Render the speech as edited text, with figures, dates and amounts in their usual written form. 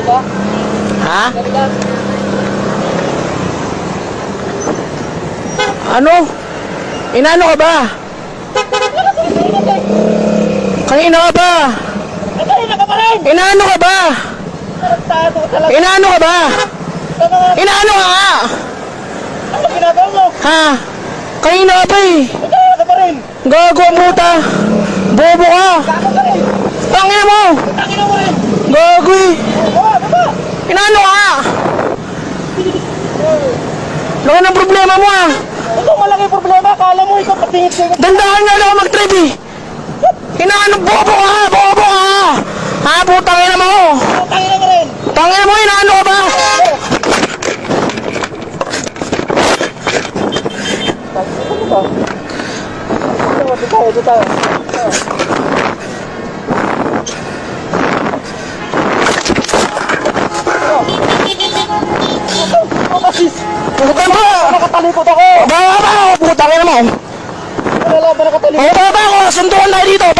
Ha? Ano? Inano ka ba? Kanina ka ba? Kanina ka pa rin! Inano ka ba? Tarantado ka talaga! Inano ka ba? Inano ka nga? Ano ginagawa mo? Ha? Kanina ka ba eh? Kanina ka pa rin! Gago ang puta! Bobo ka! Gago ka rin! Tangina mo! Tangina mo rin! Gago eh! Baba! Inano ka nga? Laki ng problema mo ah! Ito malaki problema, kala mo ikaw patingit-tingit. Dandahan nga lang ako mag-trip eh! Inaano, bobo ka! Bobo ka! Ha? Putang ina mo! Tangina mo rin! Tangina mo, inaano ka ba? Dito tayo. Putang mo! Nakatalikod ako! Baba ba ako? Putang ina mo! Wala ba nakatalikod? Baba ba ako? Sundukan tayo dito!